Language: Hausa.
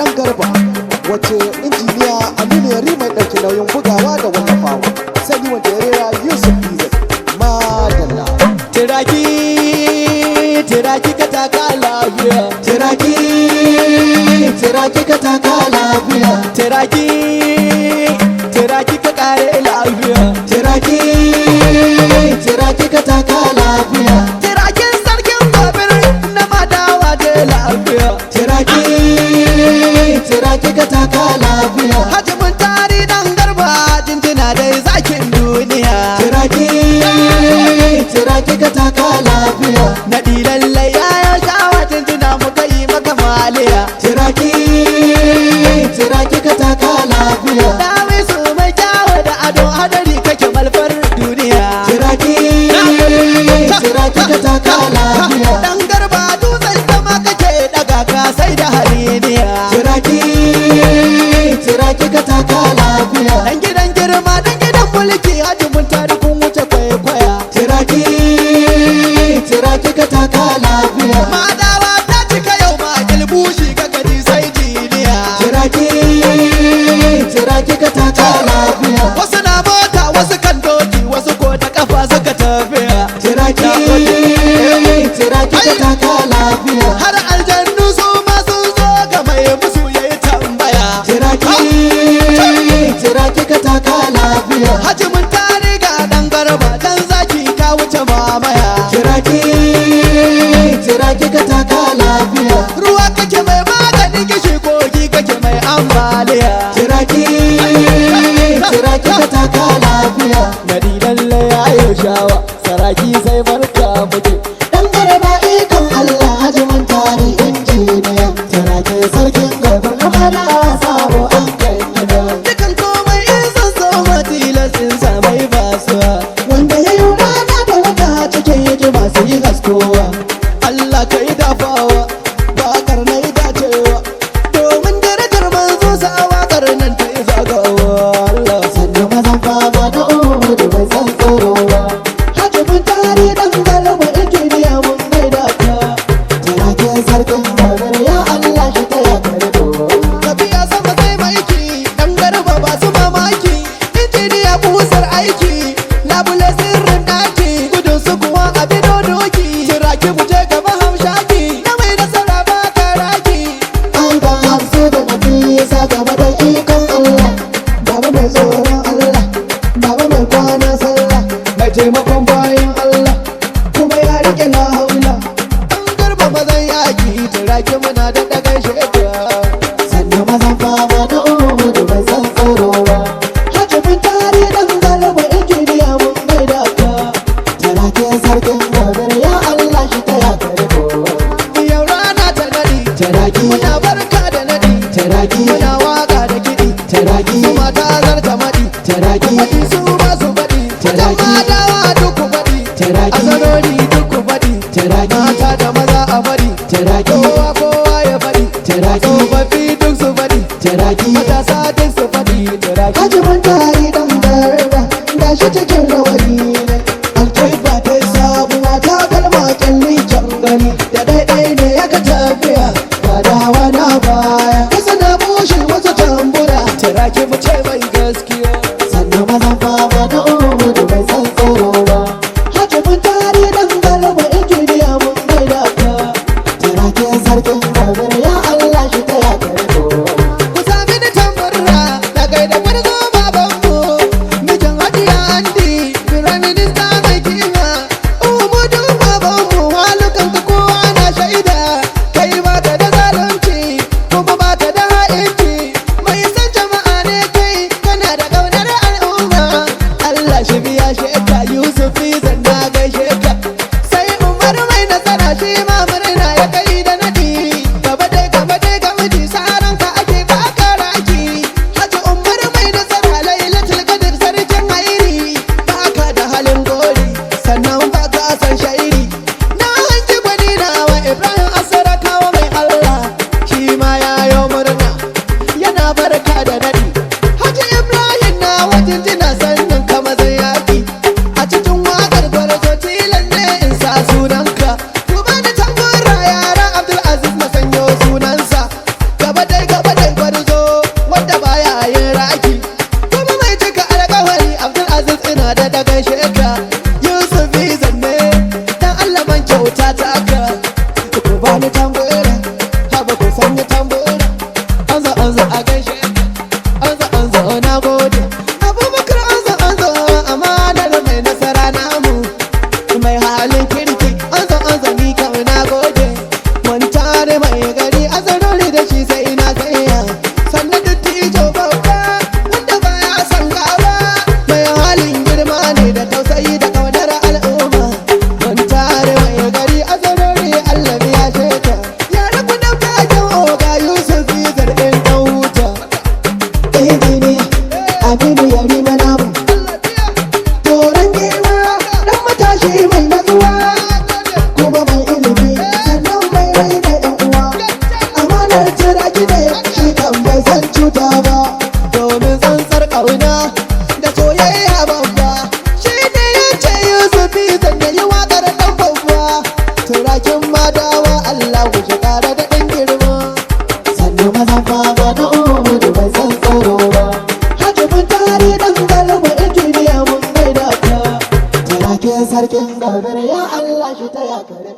dan garba wace injiniya Aminu Yari mai ɗauki nauyin bugawa da wallafawa sai ni wanda ya rera Yusuf Izet madalla. Tiraki tiraki ka taka lafiya, Tiraki tiraki ka taka lafiya, tiraki tiraki ka kare lafiya, tiraki tiraki ka taka lafiya, tirakin sarkin babir na madawa da lafiya, tiraki tiraki ka taka lafiya, Haji Muntari dan garba jinjina dai zakin duniya, tiraki tiraki ka taka lafiya, naɗi lallai ya shawa jinjina muka yi maka maliya, tiraki tiraki ka taka lafiya, dawi su mai kyawa da ado hadari kake malfar duniya, tiraki tiraki ka taka lafiya, dan garba dutsen sama kake daga ka sai da haliniya, tiraki tiraki ka taka lafiya, dan gidan girma dan gidan mulki Haji Muntari kun wuce kwaikwaya, tiraki tiraki ka taka lafiya, madawa ta cika yau ma ilbushi ka gani sai jiniya, tiraki tiraki ka taka lafiya, wasu na mota wasu kan doki wasu ko da kafa suka tafiya, tiraki tiraki ka taka lafiya, har aljannu su ma sun zo ga mai musu yayi tambaya, tiraki tiraki ka taka lafiya, Haji Muntari ga dan garba dan zaki ka wuce mamaya, tiraki tiraki ka taka lafiya, ruwa kake mai maganin kishi kogi kake mai ambaliya, tiraki tiraki ka taka lafiya, gari lalle ya yi shawa saraki sai barka muke, dan garba ikon Allah Haji Muntari injiniya, tiraki sarkin gabar na mala sabo an kai gida, dukan komai in san so matilas in sa mai basuwa, wanda ya yi rana da wata cikin yake masu yi haskowa, Allah ka yi dafawa bakar na yi dacewa domin darajar manzo sa wakar nan ta yi zagawa Allah sannan mazan fama da Umaru bai san tsoro ba, Haji Muntari dan garba injiniya mun gaida ka, tiraki sarkin gabar ya Allah shi ta ya karbo. tafiya sama sai maiki dan garba ba su mamaki injiniya kusar aiki labule sirrin daki gudun su kuwa abin doki shiraki mu je gaba hamshaki na mai nasara ba karaki Ai ban hamsu da nabi sa gaba da ikon Allah, baba mai tsoron Allah, baba mai kwana sallah, mai taimakon bayan Allah, kuma ya rike la haula, dan garba mazan yaki shiraki muna da daga sheka sannan mazan fama da Umaru bai san tsoro ba, Haji Muntari dan garba injiniya mun gaida ka, tiraki sarkin gabar ya Allah shi ta ya karbo. yau rana ta nadi Tiraki muna barka da nadi tiraki muna waka da kiɗi tiraki su mata zarta maɗi tiraki faɗi su ba su faɗi wajen madawa duk ku faɗi Tiraki. asarori duk ku faɗi Tiraki. mata da maza a faɗi tiraki kowa ya faɗi Tiraki. tsofaffi duk su faɗi tiraki matasa duk su faɗi tiraki Haji Muntari dan garba gashi cikin rawani ne, alkaifa ta sabuwa ta kalma kyalli can gani, da daidai ne ya ka tafiya fadawa na baya, kasa na bushe wasu tambura, tiraki mu ce mai gaskiya sannan mazan sarkin gobir ya Allah shi ta ya kare